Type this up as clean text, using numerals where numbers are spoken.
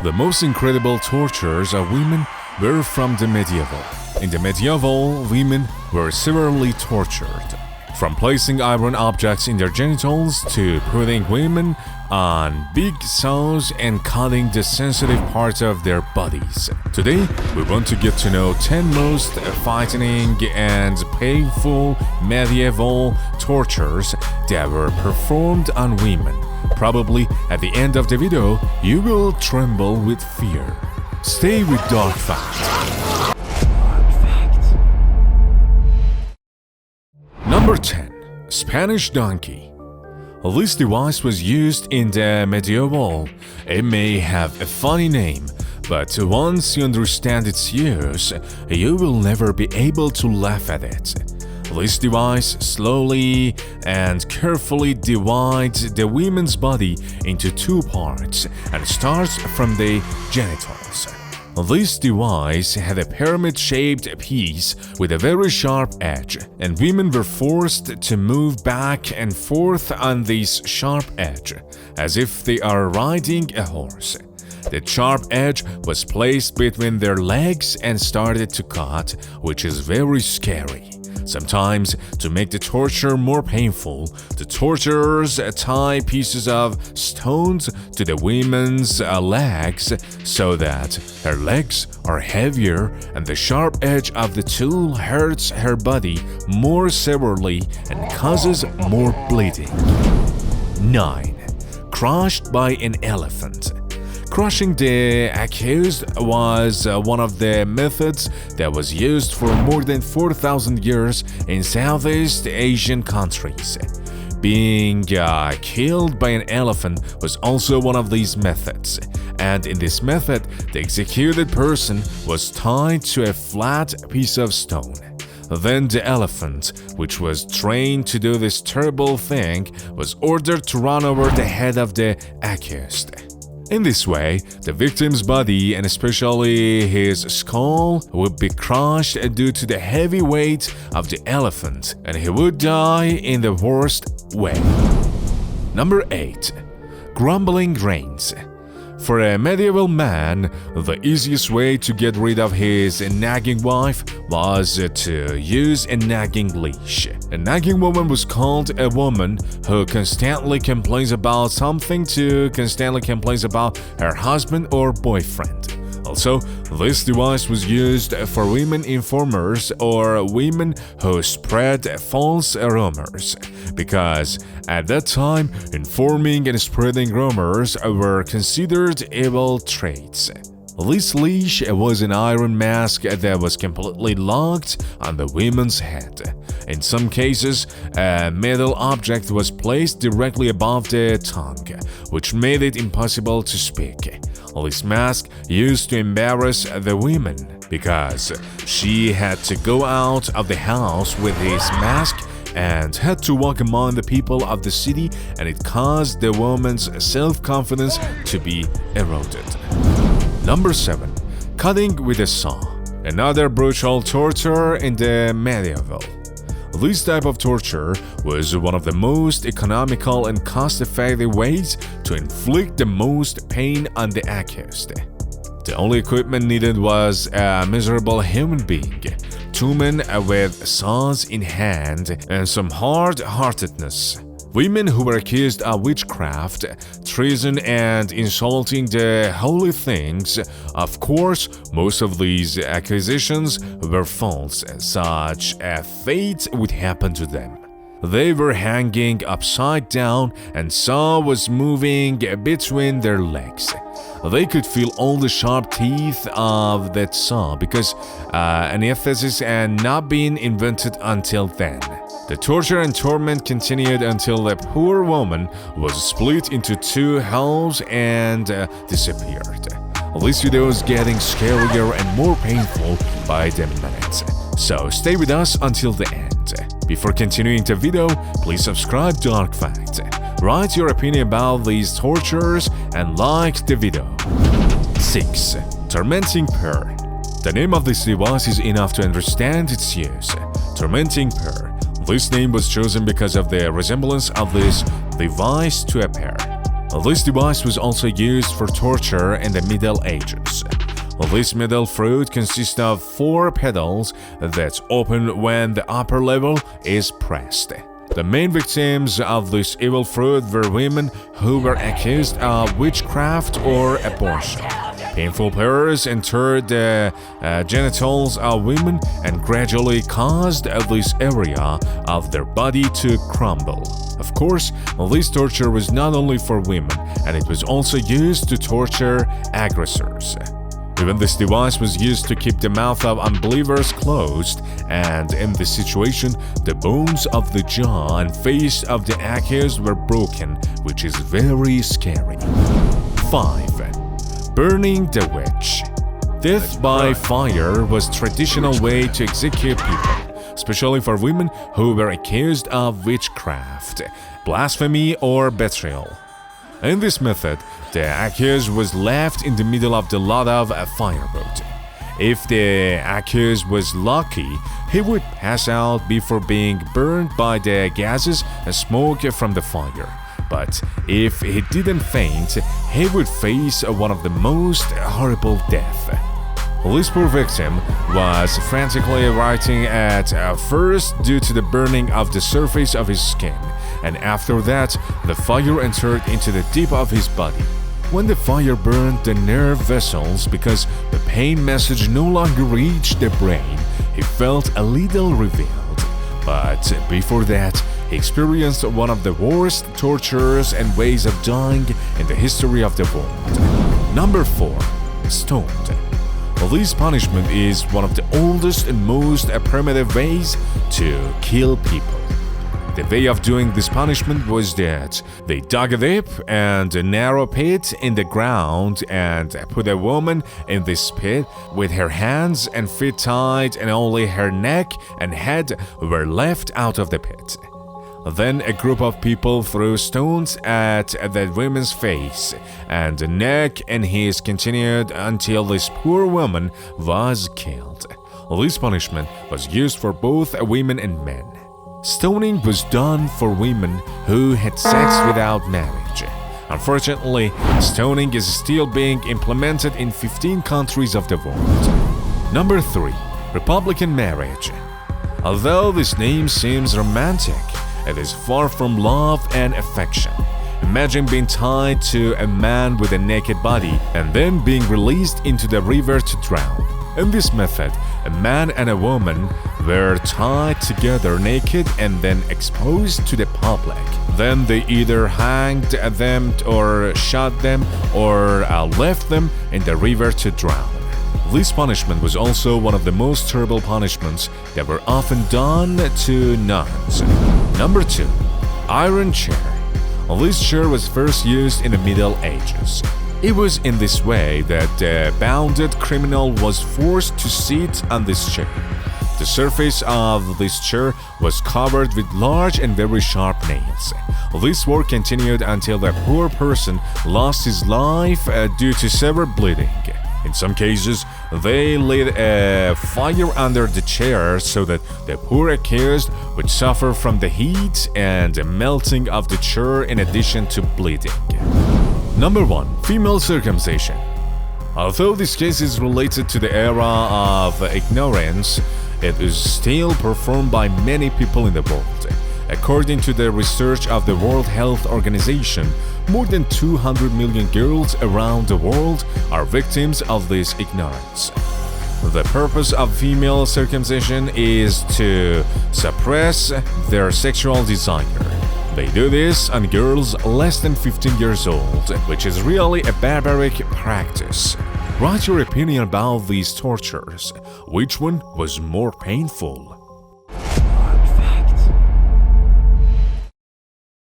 The most incredible tortures of women were from the medieval. In the medieval, women were severely tortured. From placing iron objects in their genitals to putting women on big saws and cutting the sensitive parts of their bodies. Today, we want to get to know 10 most frightening and painful medieval tortures that were performed on women. Probably at the end of the video, you will tremble with fear. Stay with Dark Fact. Number 10. Spanish Donkey. This device was used in the medieval. It may have a funny name, but once you understand its use, you will never be able to laugh at it. This device slowly and carefully divides the woman's body into two parts and starts from the genitals. This device had a pyramid-shaped piece with a very sharp edge, and women were forced to move back and forth on this sharp edge, as if they are riding a horse. The sharp edge was placed between their legs and started to cut, which is very scary. Sometimes, to make the torture more painful, the torturers tie pieces of stones to the women's legs so that her legs are heavier and the sharp edge of the tool hurts her body more severely and causes more bleeding. 9. Crushed by an elephant. Crushing the accused was one of the methods that was used for more than 4,000 years in Southeast Asian countries. Being killed by an elephant was also one of these methods, and in this method, the executed person was tied to a flat piece of stone. Then the elephant, which was trained to do this terrible thing, was ordered to run over the head of the accused. In this way, the victim's body, and especially his skull, would be crushed due to the heavy weight of the elephant, and he would die in the worst way. Number 8. Grumbling reins. For a medieval man, the easiest way to get rid of his nagging wife was to use a nagging leash. A nagging woman was called a woman who constantly complains about something to constantly complains about her husband or boyfriend. Also, this device was used for women informers or women who spread false rumors, because at that time, informing and spreading rumors were considered evil traits. This leash was an iron mask that was completely locked on the woman's head. In some cases, a metal object was placed directly above the tongue, which made it impossible to speak. This mask used to embarrass the woman because she had to go out of the house with this mask and had to walk among the people of the city, and it caused the woman's self-confidence to be eroded. Number 7. Cutting with a saw. Another brutal torture in the medieval. This type of torture was one of the most economical and cost-effective ways to inflict the most pain on the accused. The only equipment needed was a miserable human being, 2 men with saws in hand, and some hard-heartedness. Women who were accused of witchcraft, treason, and insulting the holy things. Of course, most of these accusations were false. Such a fate would happen to them. They were hanging upside down, and saw was moving between their legs. They could feel all the sharp teeth of that saw because anesthesia had not been invented until then. The torture and torment continued until the poor woman was split into 2 halves and disappeared. This video is getting scarier and more painful by the minute, so stay with us until the end. Before continuing the video, please subscribe to Dark Fact. Write your opinion about these tortures and like the video. 6. Tormenting Pear. The name of this device is enough to understand its use. Tormenting Pear. This name was chosen because of the resemblance of this device to a pear. This device was also used for torture in the Middle Ages. This middle fruit consists of 4 petals that open when the upper level is pressed. The main victims of this evil fruit were women who were accused of witchcraft or abortion. Painful pears entered the genitals of women and gradually caused this area of their body to crumble. Of course, this torture was not only for women, and it was also used to torture aggressors. Even this device was used to keep the mouth of unbelievers closed, and in this situation, the bones of the jaw and face of the accused were broken, which is very scary. 5. Burning the witch. Death by fire was a traditional way to execute people, especially for women who were accused of witchcraft, blasphemy, or betrayal. In this method, the accused was left in the middle of the lot of a fireboat. If the accused was lucky, he would pass out before being burned by the gases and smoke from the fire. But if he didn't faint, he would face one of the most horrible deaths. This poor victim was frantically writhing at first due to the burning of the surface of his skin, and after that, the fire entered into the deep of his body. When the fire burned the nerve vessels because the pain message no longer reached the brain, he felt a little revealed. But before that, he experienced one of the worst tortures and ways of dying in the history of the world. Number 4. Stoned. This punishment is one of the oldest and most primitive ways to kill people. The way of doing this punishment was that they dug a deep and a narrow pit in the ground and put a woman in this pit with her hands and feet tied, and only her neck and head were left out of the pit. Then a group of people threw stones at the woman's face and neck, and his continued until this poor woman was killed. This punishment was used for both women and men. Stoning was done for women who had sex without marriage. Unfortunately, stoning is still being implemented in 15 countries of the world. Number 3. Republican marriage. Although this name seems romantic, it is far from love and affection. Imagine being tied to a man with a naked body and then being released into the river to drown. In this method, a man and a woman were tied together naked and then exposed to the public. Then they either hanged them or shot them or left them in the river to drown. This punishment was also one of the most terrible punishments that were often done to nuns. Number 2. Iron chair. This chair was first used in the Middle Ages. It was in this way that the bounded criminal was forced to sit on this chair. The surface of this chair was covered with large and very sharp nails. This work continued until the poor person lost his life due to severe bleeding. In some cases, they lit a fire under the chair so that the poor accused would suffer from the heat and the melting of the chair in addition to bleeding. Number 1. Female circumcision. Although this case is related to the era of ignorance, it is still performed by many people in the world. According to the research of the World Health Organization, more than 200 million girls around the world are victims of this ignorance. The purpose of female circumcision is to suppress their sexual desire. They do this on girls less than 15 years old, which is really a barbaric practice. Write your opinion about these tortures. Which one was more painful?